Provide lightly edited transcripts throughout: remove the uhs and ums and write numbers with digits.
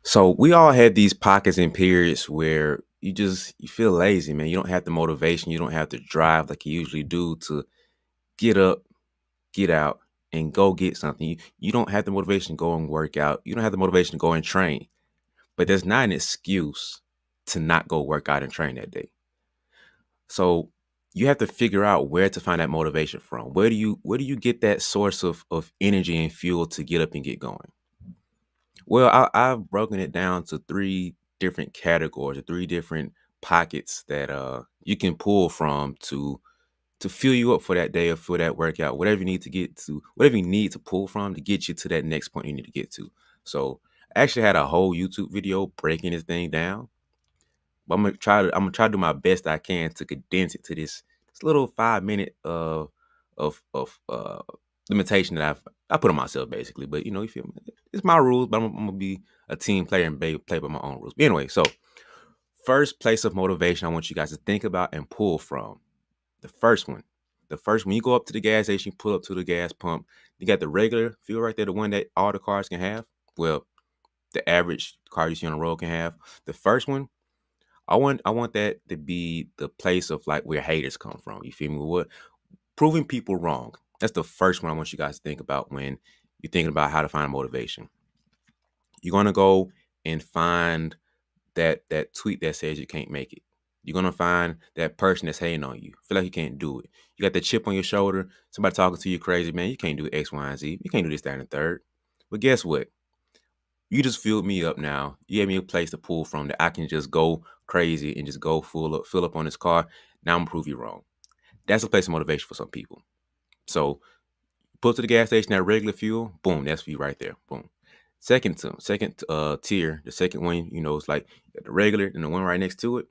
So we all had these pockets and periods where you feel lazy, man. You don't have the motivation, you don't have the drive like you usually do to get up, get out, and go get something. You don't have the motivation to go and work out. You don't have the motivation to go and train. But there's not an excuse to not go work out and train that day. So you have to figure out where to find that motivation from. Where do you get that source of energy and fuel to get up and get going? Well, I've broken it down to three different categories, or three different pockets that you can pull from to fill you up for that day or for that workout, whatever you need to get to, whatever you need to pull from to get you to that next point you need to get to. So I actually had a whole YouTube video breaking this thing down, but I'm gonna try to do my best I can to condense it to this little 5 minute of limitation that I put on myself basically. But you feel me? It's my rules, but I'm gonna be a team player and play by my own rules. But anyway, so first place of motivation I want you guys to think about and pull from. The first one. The first when you go up to the gas station, you pull up to the gas pump, you got the regular fuel right there, the one that all the cars can have. Well, the average car you see on the road can have. The first one, I want that to be the place of like where haters come from. You feel me? What proving people wrong. That's the first one I want you guys to think about when you're thinking about how to find motivation. You're gonna go and find that tweet that says you can't make it. You're gonna find that person that's hating on you. Feel like you can't do it. You got the chip on your shoulder. Somebody talking to you crazy, man. You can't do X, Y, and Z. You can't do this, that, and the third. But guess what? You just filled me up now. You gave me a place to pull from that I can just go crazy and just go fill up on this car. Now I'm gonna prove you wrong. That's a place of motivation for some people. So pull to the gas station, that regular fuel, boom, that's for you right there. Boom. Second tier, the second one, is like the regular and the one right next to it.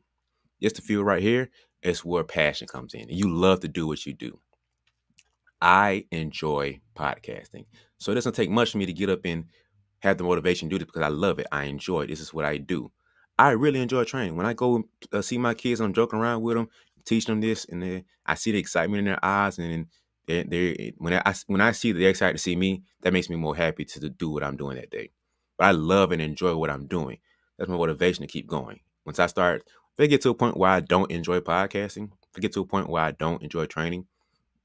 It's the fuel right here. It's where passion comes in. And you love to do what you do. I enjoy podcasting. So it doesn't take much for me to get up and have the motivation to do this because I love it. I enjoy it. This is what I do. I really enjoy training. When I go see my kids, I'm joking around with them, teach them this, and then I see the excitement in their eyes, and when I see that they're excited to see me, that makes me more happy to do what I'm doing that day. But I love and enjoy what I'm doing. That's my motivation to keep going. If I get to a point where I don't enjoy podcasting, if I get to a point where I don't enjoy training,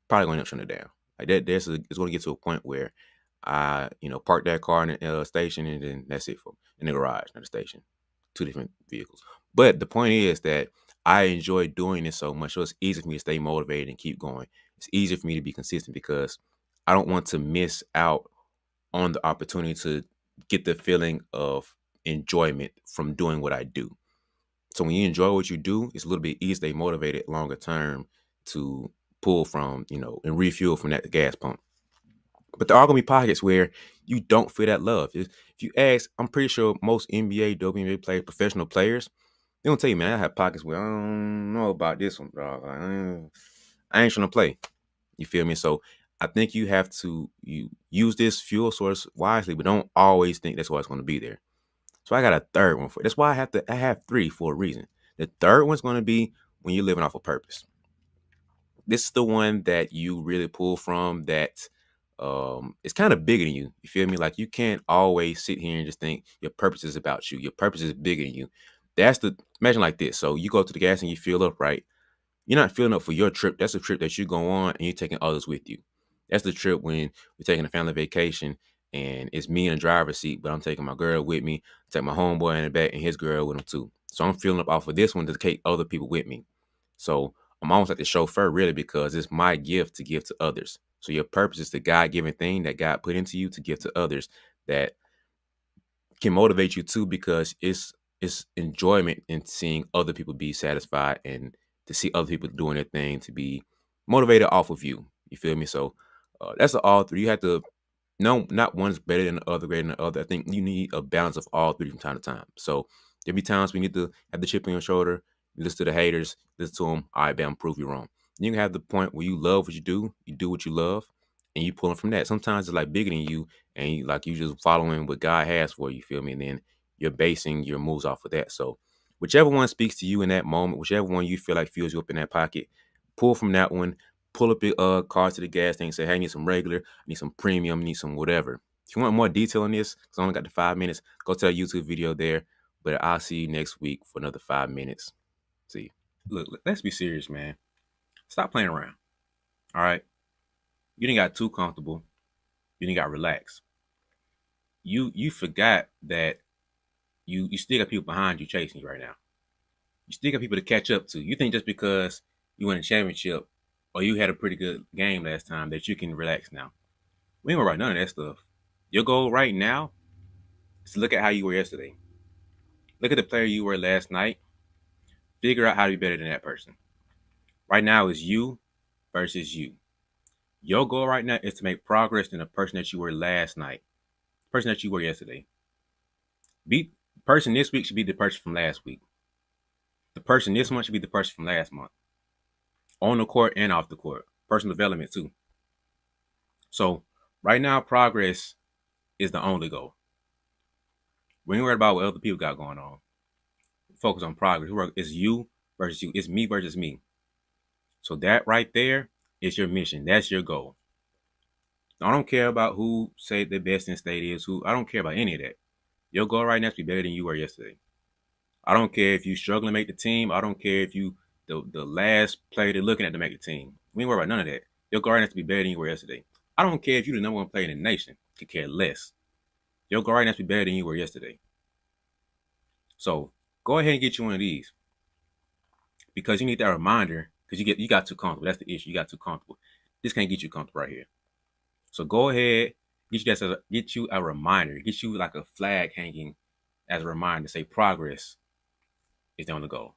probably going to shut it down. Like that, it's going to get to a point where I, park that car in the station, and then that's it for in the garage, not the station. Two different vehicles. But the point is that I enjoy doing this so much, so it's easy for me to stay motivated and keep going. It's easier for me to be consistent because I don't want to miss out on the opportunity to get the feeling of enjoyment from doing what I do. So when you enjoy what you do, it's a little bit easier to stay motivated longer term to pull from, and refuel from that gas pump. But there are gonna be pockets where you don't feel that love. If you ask, I'm pretty sure most NBA, WNBA players, professional players, they gonna tell you, man, I have pockets where I don't know about this one, dog. I ain't trying to play. You feel me? So I think you have to you use this fuel source wisely, but don't always think that's what's gonna be there. So I got a third one for it. That's why I have three for a reason. The third one's gonna be when you're living off a purpose. This is the one that you really pull from that it's kind of bigger than you. You feel me? Like you can't always sit here and just think your purpose is about you. Your purpose is bigger than you. Imagine like this. So you go to the gas and you fill up, right? You're not filling up for your trip. That's a trip that you go on and you're taking others with you. That's the trip when we're taking a family vacation and it's me in the driver's seat, but I'm taking my girl with me, take my homeboy in the back and his girl with him too. So I'm filling up off of this one to take other people with me. So I'm almost like the chauffeur really because it's my gift to give to others. So your purpose is the God-given thing that God put into you to give to others that can motivate you too because it's enjoyment in seeing other people be satisfied and to see other people doing their thing to be motivated off of you. You feel me? So that's all three. You have to no, not one's better than the other, greater than the other. I think you need a balance of all three from time to time. So there'll be times we need to have the chip on your shoulder, you listen to the haters, listen to them. All right, bam, prove you wrong. You can have the point where you love what you do what you love, and you pulling from that. Sometimes it's like bigger than you, and you just following what God has for you. Feel me? And then you're basing your moves off of that. So whichever one speaks to you in that moment, whichever one you feel like fills you up in that pocket, pull from that one. Pull up your car to the gas tank and say, hey, I need some regular, I need some premium, I need some whatever. If you want more detail on this, because I only got the 5 minutes, go to a YouTube video there. But I'll see you next week for another 5 minutes. See, look, let's be serious, man. Stop playing around. All right. You didn't got too comfortable. You didn't got relaxed. You forgot that you still got people behind you chasing you right now. You still got people to catch up to. You think just because you won a championship or you had a pretty good game last time that you can relax now. We ain't gonna write none of that stuff. Your goal right now is to look at how you were yesterday. Look at the player you were last night. Figure out how to be better than that person. Right now is you versus you. Your goal right now is to make progress in the person that you were last night, the person that you were yesterday. The person this week should be the person from last week. The person this month should be the person from last month. On the court and off the court. Personal development too. So right now, progress is the only goal. We ain't worried about what other people got going on. Focus on progress. It's you versus you. It's me versus me. So that right there is your mission. That's your goal. I don't care about who say the best in state is. I don't care about any of that. Your goal right now is to be better than you were yesterday. I don't care if you struggling to make the team. I don't care if you the last player they're looking at to make the team. We ain't worried about none of that. Your goal right now is to be better than you were yesterday. I don't care if you're the number one player in the nation. Could care less. Your goal right now is to be better than you were yesterday. So go ahead and get you one of these because you need that reminder. Because you got too comfortable. That's the issue. You got too comfortable. This can't get you comfortable right here. So go ahead, get you a reminder, get you like a flag hanging as a reminder. Say progress is on the goal.